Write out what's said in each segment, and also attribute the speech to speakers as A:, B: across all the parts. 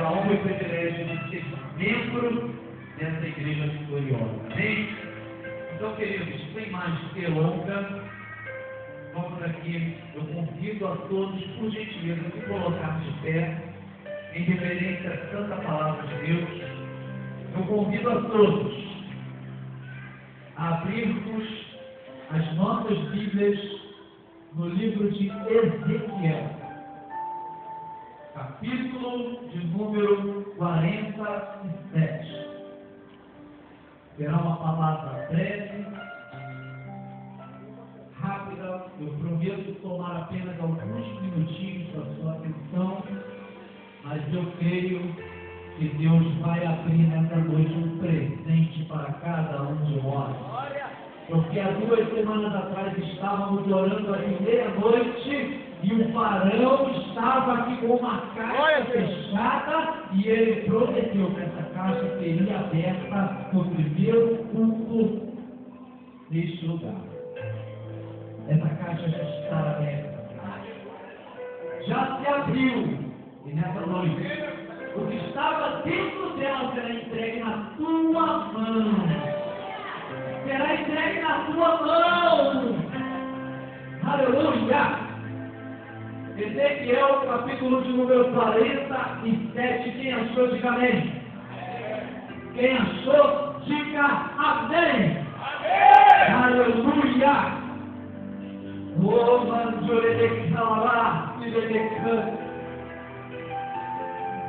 A: a honra e o privilégio de ser membro dessa igreja vitoriosa. Amém? Então, queridos, sem mais delongas, vamos aqui. Eu convido a todos, por gentileza, a se colocar de pé, em reverência à santa palavra de Deus. Eu convido a todos a abrirmos as nossas Bíblias no livro de Ezequiel, capítulo de número 47. Será uma palavra breve, rápida. Eu prometo tomar apenas alguns minutinhos da sua atenção, mas eu creio que Deus vai abrir nessa noite um presente para cada um de nós. Porque há 2 semanas atrás estávamos orando aqui meia-noite e o varão estava aqui com uma caixa fechada e ele prometeu que essa caixa seria aberta no primeiro culto deste lugar. Essa caixa já está aberta. Já se abriu. E nessa noite, o que estava dentro dela será entregue na tua mão. Será entregue na tua mão. Aleluia. Ezequiel, capítulo de número 47. Quem achou, diga amém. Quem achou, diga amém. Aleluia. Oh, mano, de lá,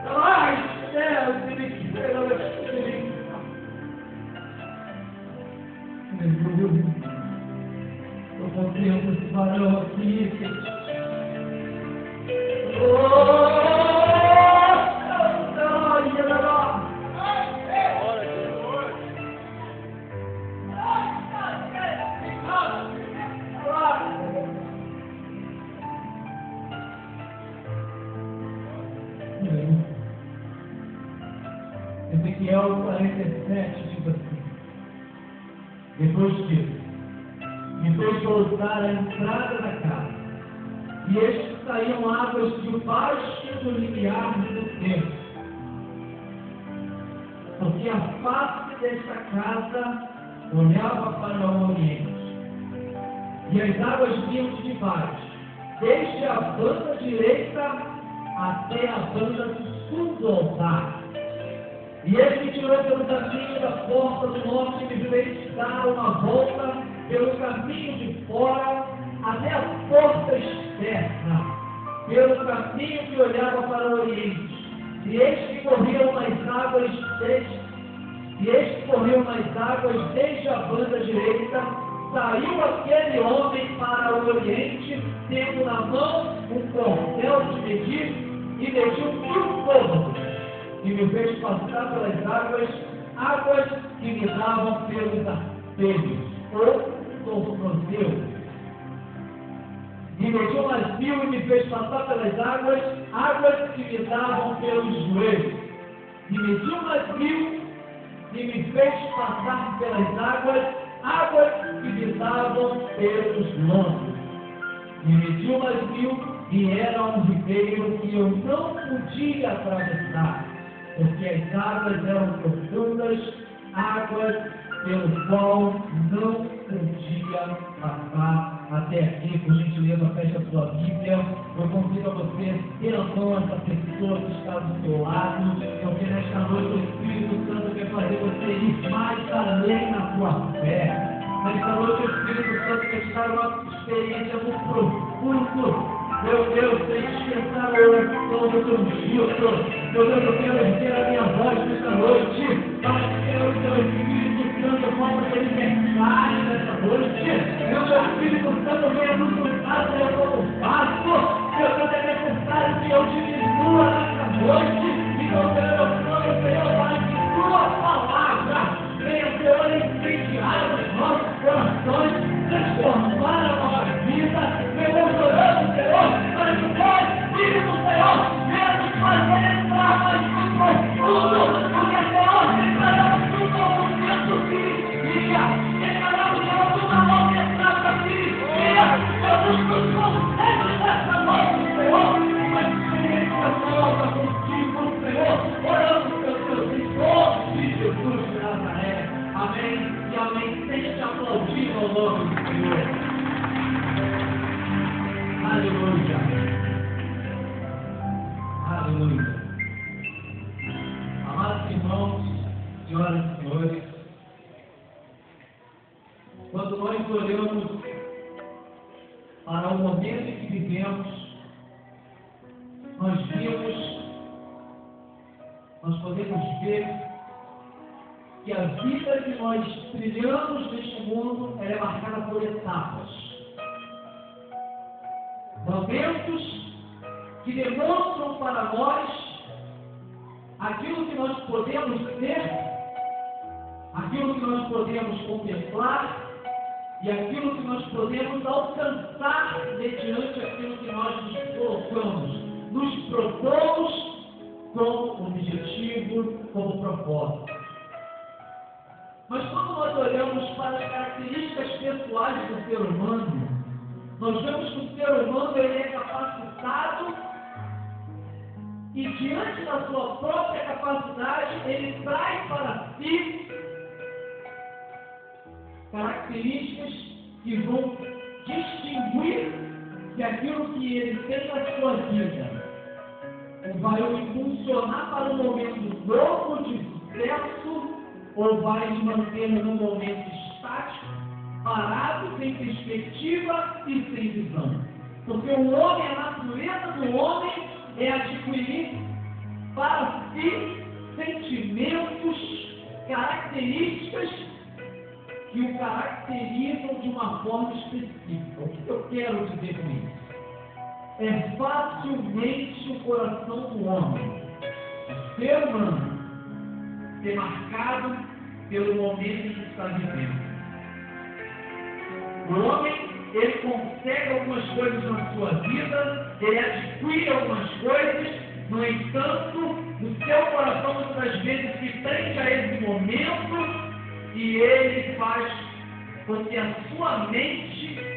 A: ai, céu, eu contemplo esse varão aqui. Ezequiel 47 diz assim: depois disso, me fez voltar à entrada da casa, e eis que saíam águas debaixo do limiar do templo, porque a face desta casa olhava para o oriente, e as águas vinham de baixo, desde a banda direita até a banda sul do altar. E ele me tirou pelo caminho da porta do norte e me fez dar uma volta pelo caminho de fora até a porta externa, pelo caminho que olhava para o oriente. E eis que corriam mais águas desde a banda direita. Saiu aquele homem para o oriente, tendo na mão um cordel de medir, e mediu 1000 côvados. E me fez passar pelas águas que me davam pelos artelhos, ou tornozelos. E mediu mais 1000 e me fez passar pelas águas que me davam pelos joelhos. E mediu mais 1000 e me fez passar pelas águas que me davam pelos lombos. E mediu mais 1000 e era um ribeiro que eu não podia atravessar, porque as águas eram profundas, águas pelo qual não podia passar até aqui. Por gentileza, feche a sua Bíblia. Eu convido a você ter a mão essa pessoa que está do seu lado, porque nesta noite o Espírito Santo quer fazer você ir mais além na sua fé. Nesta noite o Espírito Santo quer te dar uma experiência muito profunda. Meu Deus, tem que descansar a oração do teu Cristo. Meu Deus, eu quero erguer a minha voz nesta noite, para que o teu Espírito Santo possa ter liberdade nesta noite. Meu Espírito Santo venha nos mostrar o meu passo. Meu Deus, é necessário que eu diminua nesta noite. E não quero o Senhor, para que tua palavra venha, Senhor, incendiar os nossos corações, transformar a nossa vida. Meu Deus, orando, Senhor, para que o Espírito do Senhor venha nos fazer entrar mais no profundo, porque, Senhor, declaramos um novo momento que inicia, declaramos uma nova entrada que inicia. Jesus nos concede nessa noite, Senhor, uma experiência nós podemos ver que a vida que nós trilhamos neste mundo ela é marcada por etapas. Momentos que demonstram para nós aquilo que nós podemos ser, aquilo que nós podemos contemplar e aquilo que nós podemos alcançar mediante aquilo que nós nos colocamos, nos propomos como objetivo, como propósito. Mas quando nós olhamos para as características pessoais do ser humano, nós vemos que o ser humano ele é capacitado e diante da sua própria capacidade ele traz para si características que vão distinguir que aquilo que ele tem na sua vida vai o impulsionar para um momento novo de sucesso ou vai nos manter num momento estático, parado, sem perspectiva e sem visão. Porque o homem, a natureza do homem é adquirir para si sentimentos, características que o caracterizam de uma forma específica. O que eu quero dizer com isso? É facilmente o coração do homem, o ser humano, ser marcado pelo momento que está vivendo. O homem, ele consegue algumas coisas na sua vida, ele adquire algumas coisas, no entanto, o seu coração muitas vezes se prende a esse momento e ele faz com que a sua mente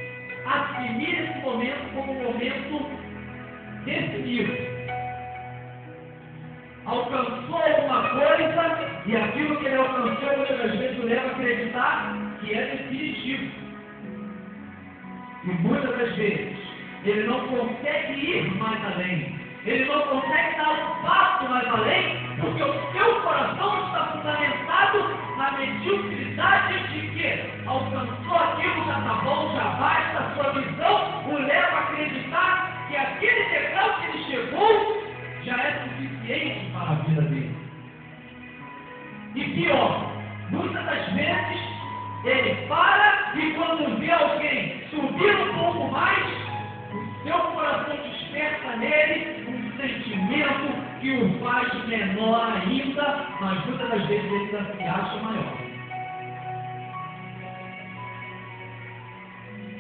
A: assimile esse momento como um momento definido. Alcançou alguma coisa e aquilo que ele alcançou muitas vezes o leva a acreditar que é definitivo. E muitas das vezes ele não consegue ir mais além. Ele não consegue dar um passo mais além porque o seu coração está fundamentado na mediocridade de que alcançou aquilo, já está bom, já basta. A sua visão o leva a acreditar que aquele degrau que ele chegou já é suficiente para a vida dele. E pior, muitas das vezes ele para e quando vê alguém subir um pouco mais, o seu coração desperta nele um sentimento que o faz menor ainda, mas muitas das vezes ele ainda se acha maior.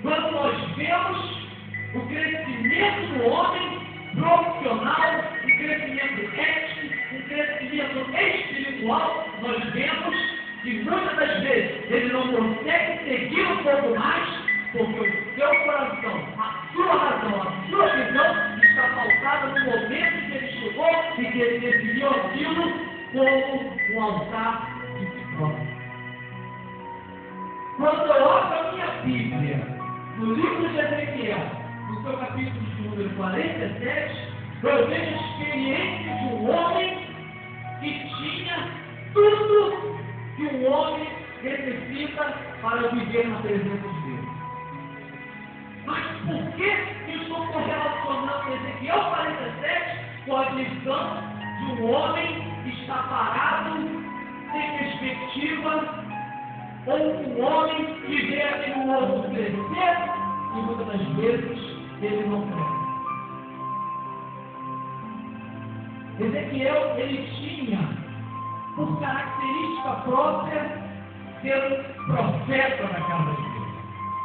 A: Quando nós vemos o crescimento do homem profissional, um crescimento ético, um crescimento espiritual, nós vemos que muitas das vezes ele não consegue seguir um pouco mais, porque o seu coração, a sua razão, a sua visão está pautada no momento que ele chegou e que ele definiu aquilo como um altar de si próprio. Quando eu olho a minha Bíblia, no livro de Ezequiel, no seu capítulo de número 47, eu vejo a experiência de um homem que tinha tudo que um homem necessita para viver na presença de Deus. Mas por que eu estou correlacionando Ezequiel 47 com a visão de um homem que está parado, sem perspectiva, ou um homem que vê aquele outro crescer e muitas das vezes ele não cresce? Ezequiel, ele tinha por característica própria ser profeta na casa de Deus.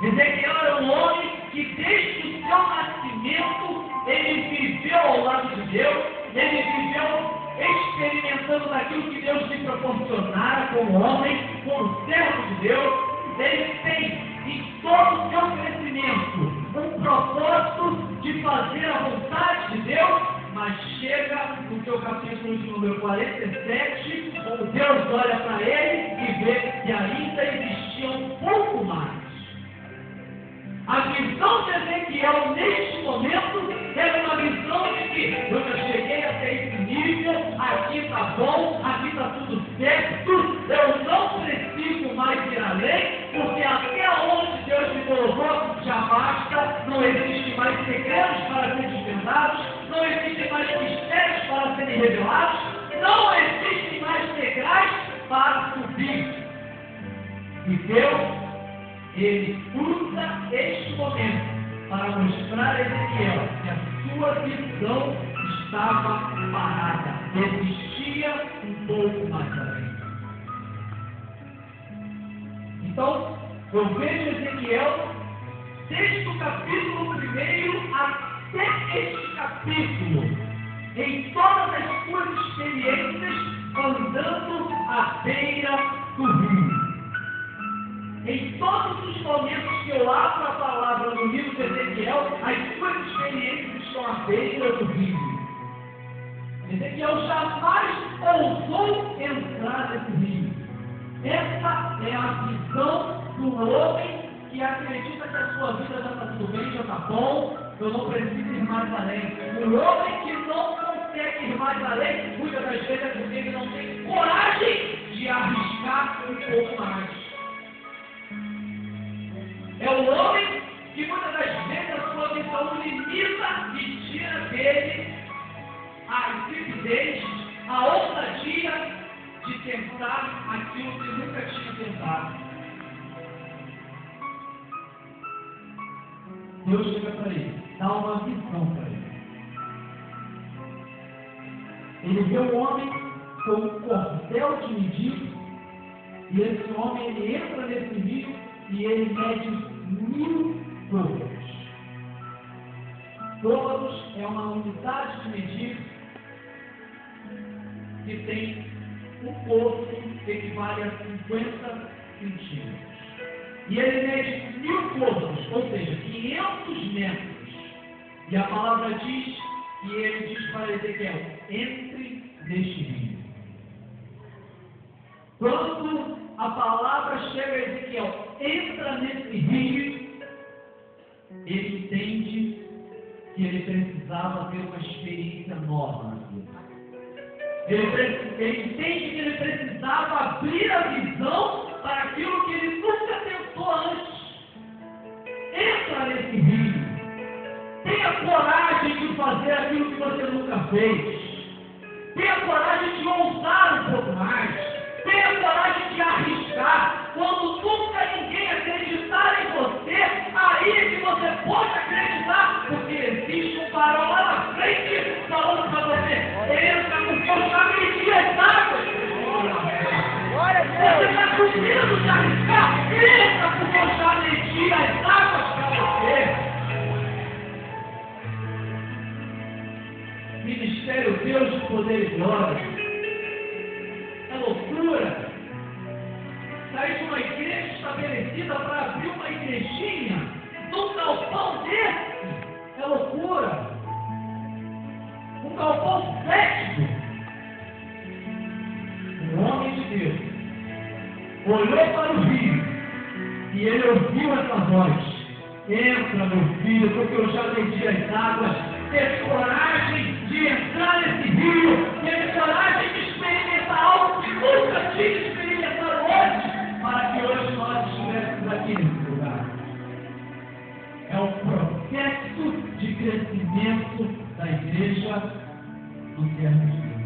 A: Ezequiel era um homem que desde o seu nascimento ele viveu ao lado de Deus, ele viveu experimentando daquilo que Deus lhe proporcionara como homem, como servo de Deus. Ele tem em todo o seu crescimento um propósito de fazer a vontade de Deus, mas chega no seu capítulo de número 47, quando Deus olha para ele e vê que ainda existia um pouco mais. A visão de Ezequiel neste momento era uma visão de que eu já cheguei até esse nível, aqui está bom, aqui está tudo certo, eu não preciso mais ir além, porque até onde Deus me colocou já basta, não existe mais segredos para serem desvendados, não existem mais mistérios para serem revelados, não existe Deus, ele usa este momento para mostrar a Ezequiel que a sua visão estava parada, existia um pouco mais além. Então, eu vejo Ezequiel, desde o capítulo 1 até este capítulo, em todas as suas experiências, andando à beira do rio. Em todos os momentos que eu abro a palavra no livro de Ezequiel, as suas experiências estão à beira do rio. Ezequiel jamais ousou entrar nesse rio. Essa é a visão do homem que acredita que a sua vida já está tudo bem, já está bom, eu não preciso ir mais além. O homem que não consegue ir mais além, muitas das vezes é porque ele não tem coragem de arriscar um pouco mais. É o homem que muitas das vezes a sua visão limita e tira dele a intrepidez, a ousadia de tentar aquilo que nunca tinha tentado. Deus chega para ele, dá uma visão para ele. Ele vê um homem com um cordel de medir, e esse homem ele entra nesse rio e ele mede 1000 côvados. Côvados é uma unidade de medir que tem um côvado que equivale a 50 centímetros. E ele mede 1000 côvados, ou seja, 500 metros. E a palavra diz, e ele diz para Ezequiel, entre neste rio. Quando a palavra chega a Ezequiel, entra nesse rio, ele entende que ele precisava ter uma experiência nova na vida. Ele entende que ele precisava abrir a visão para aquilo que ele nunca tentou antes. Entra nesse rio. Tenha coragem de fazer aquilo que você nunca fez. Tenha coragem de ousar um pouco mais. Tenha coragem de arriscar. Quando nunca ninguém acreditar em você, aí é que você pode acreditar, porque existe um farol lá na frente falando para você, entra porque eu já medi as águas. Você está com medo de arriscar? Entra porque eu já medi as águas para você. Ministério Deus de Poder e Glória. É loucura. Sair de uma igreja estabelecida para abrir uma igrejinha num galpão desse. É loucura. Um galpão fétido. Um homem de Deus olhou para o rio e ele ouviu essa voz. Entra, meu filho, porque eu já medi as águas. Ter coragem de entrar nesse rio. Ter coragem de experimentar algo que nunca tinha experimentado antes, para que hoje nós estivéssemos aqui nesse lugar. É o processo de crescimento da igreja do servo de Deus.